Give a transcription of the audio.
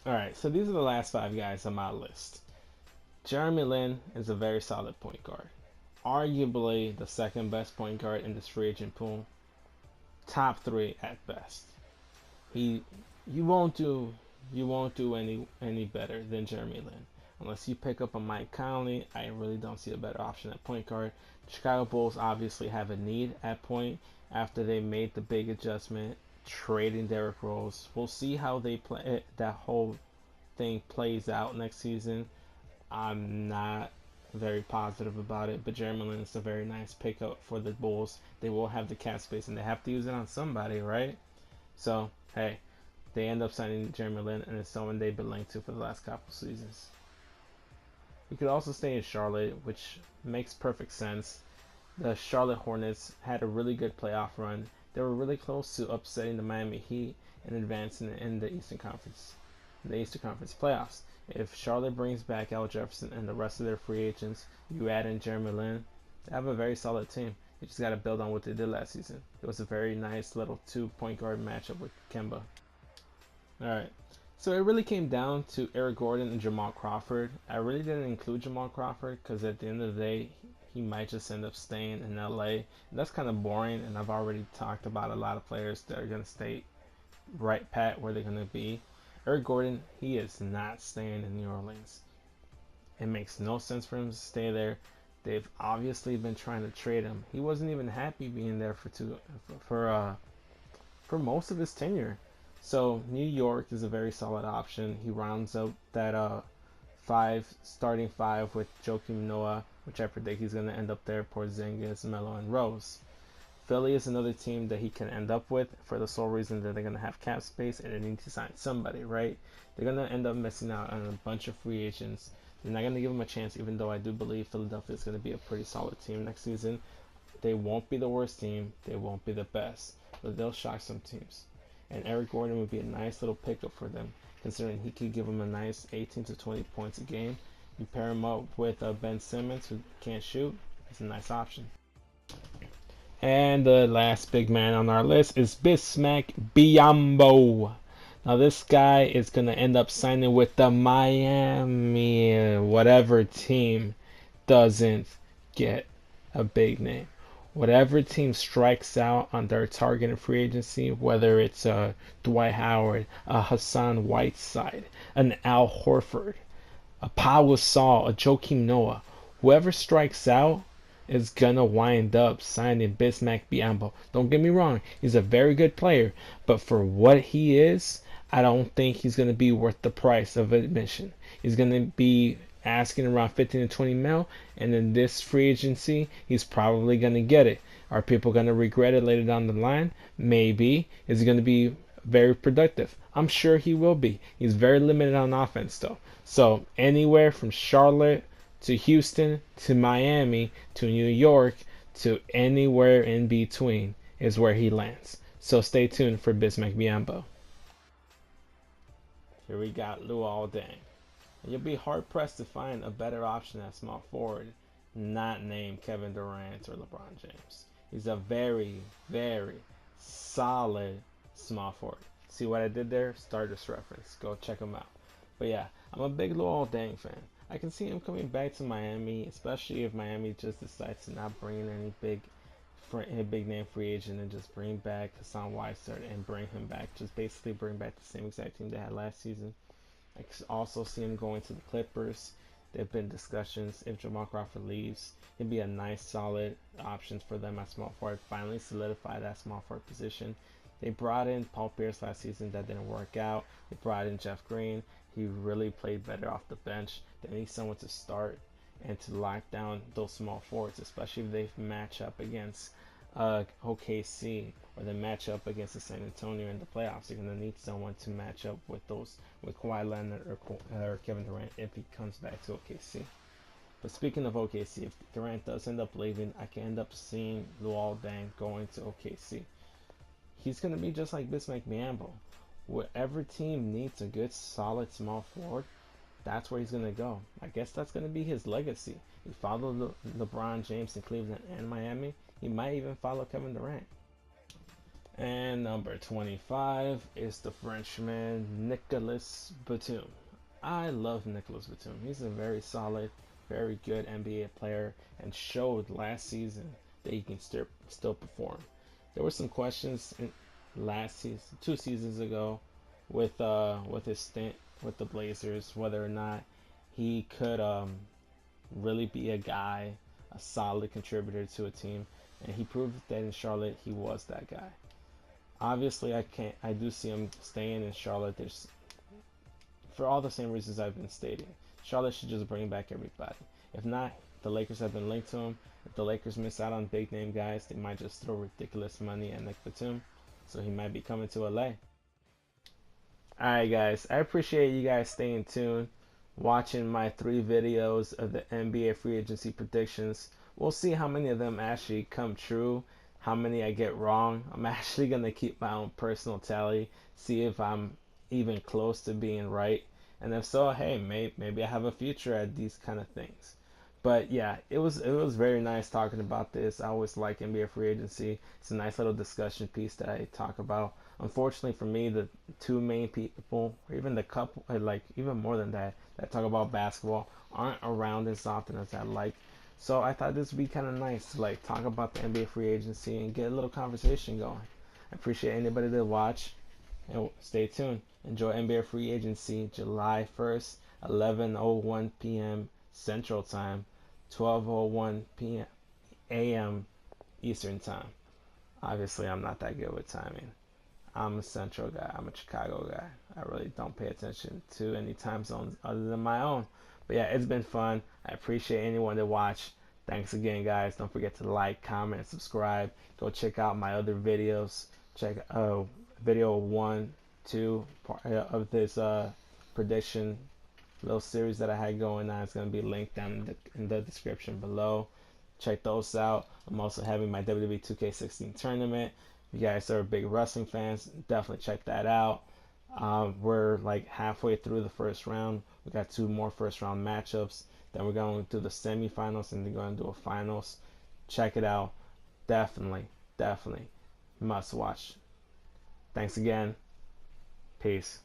Alright, so these are the last 5 guys on my list. Jeremy Lin is a very solid point guard. Arguably the second best point guard in this free agent pool. Top 3 at best. He you won't do any better than Jeremy Lin. Unless you pick up a Mike Conley, I really don't see a better option at point guard. The Chicago Bulls obviously have a need at point after they made the big adjustment trading Derrick Rose. We'll see how they play that whole thing plays out next season. I'm not very positive about it, but Jeremy Lin is a very nice pickup for the Bulls. They will have the cap space and they have to use it on somebody, right? So, hey, they end up signing Jeremy Lin, and it's someone they've been linked to for the last couple seasons. You could also stay in Charlotte, which makes perfect sense. The Charlotte Hornets had a really good playoff run. They were really close to upsetting the Miami Heat and advancing in the Eastern Conference playoffs. If Charlotte brings back Al Jefferson and the rest of their free agents, you add in Jeremy Lin, they have a very solid team. You just got to build on what they did last season. It was a very nice little 2 point guard matchup with Kemba. Alright, so it really came down to Eric Gordon and Jamal Crawford. I really didn't include Jamal Crawford because at the end of the day, he might just end up staying in LA. And that's kind of boring, and I've already talked about a lot of players that are going to stay right pat where they're going to be. Eric Gordon, he is not staying in New Orleans. It makes no sense for him to stay there. They've obviously been trying to trade him. He wasn't even happy being there for most of his tenure. So New York is a very solid option. He rounds out that starting five with Joakim Noah, which I predict he's going to end up there. Porzingis, Melo, and Rose. Philly is another team that he can end up with for the sole reason that they're going to have cap space and they need to sign somebody, right? They're going to end up missing out on a bunch of free agents. They're not going to give him a chance, even though I do believe Philadelphia is going to be a pretty solid team next season. They won't be the worst team. They won't be the best, but they'll shock some teams. And Eric Gordon would be a nice little pickup for them, considering he could give them a nice 18 to 20 points a game. You pair him up with Ben Simmons, who can't shoot. It's a nice option. And the last big man on our list is Bismack Biyombo. Now this guy is going to end up signing with the Miami whatever team doesn't get a big name. Whatever team strikes out on their target in free agency, whether it's Dwight Howard, a Hassan Whiteside, an Al Horford, a Pau Gasol, a Joakim Noah, whoever strikes out is gonna wind up signing Bismack Biyombo. Don't get me wrong, he's a very good player, but for what he is, I don't think he's gonna be worth the price of admission. He's gonna be asking around 15 to 20 mil, and in this free agency, he's probably gonna get it. Are people gonna regret it later down the line? Maybe. Is he gonna be very productive? I'm sure he will be. He's very limited on offense though. So anywhere from Charlotte to Houston to Miami to New York to anywhere in between is where he lands. So stay tuned for Bismack Biyombo. Here we got Luol Deng. And you'll be hard pressed to find a better option at small forward, not named Kevin Durant or LeBron James. He's a very, very solid small forward. See what I did there? Starters reference. Go check him out. But yeah, I'm a big Luol Deng fan. I can see him coming back to Miami, especially if Miami just decides to not bring in any big name free agent and just bring back Hassan Whiteside and bring him back. Just basically bring back the same exact team they had last season. I can also see him going to the Clippers. There have been discussions if Jamal Crawford leaves, he'd be a nice, solid option for them at small forward. Finally solidify that small forward position. They brought in Paul Pierce last season. That didn't work out. They brought in Jeff Green. He really played better off the bench. They need someone to start and to lock down those small forwards, especially if they match up against OKC or they match up against the San Antonio in the playoffs. You're gonna need someone to match up with Kawhi Leonard or Kevin Durant if he comes back to OKC. But speaking of OKC, if Durant does end up leaving, I can end up seeing Luol Deng going to OKC. He's gonna be just like Bismack Biyombo. Whatever team needs a good, solid small forward, that's where he's going to go. I guess that's going to be his legacy. He followed LeBron James in Cleveland and Miami. He might even follow Kevin Durant. And number 25 is the Frenchman Nicolas Batum. I love Nicolas Batum. He's a very solid, very good NBA player and showed last season that he can still perform. There were some questions in last season, 2 seasons ago, with his stint with the Blazers, whether or not he could really be a guy, a solid contributor to a team, and he proved that in Charlotte he was that guy. Obviously, I do see him staying in Charlotte. There's for all the same reasons I've been stating. Charlotte should just bring back everybody. If not, the Lakers have been linked to him. If the Lakers miss out on big name guys, they might just throw ridiculous money at Nick Batum. So he might be coming to LA. Alright guys, I appreciate you guys staying tuned, watching my 3 videos of the NBA free agency predictions. We'll see how many of them actually come true, how many I get wrong. I'm actually going to keep my own personal tally, see if I'm even close to being right. And if so, hey, maybe I have a future at these kind of things. But yeah, it was very nice talking about this. I always like NBA free agency. It's a nice little discussion piece that I talk about. Unfortunately for me, the 2 main people, or even the couple, like even more than that, that talk about basketball aren't around as often as I like. So I thought this would be kind of nice to like talk about the NBA free agency and get a little conversation going. I appreciate anybody that watch, and stay tuned. Enjoy NBA free agency July 1st, 11:01 p.m. Central Time, 12:01 p.m. a.m. Eastern Time. Obviously, I'm not that good with timing. I'm a Central guy. I'm a Chicago guy. I really don't pay attention to any time zones other than my own. But yeah, it's been fun. I appreciate anyone that watched. Thanks again, guys. Don't forget to like, comment, and subscribe. Go check out my other videos. Check video 1, 2 of this prediction little series that I had going on. It's going to be linked down in the description below. Check those out. I'm also having my WWE 2K16 tournament. If you guys are big wrestling fans, definitely check that out. We're like halfway through the first round. We got 2 more first round matchups. Then we're going to the semifinals and then going to do a finals. Check it out. Definitely must watch. Thanks again. Peace.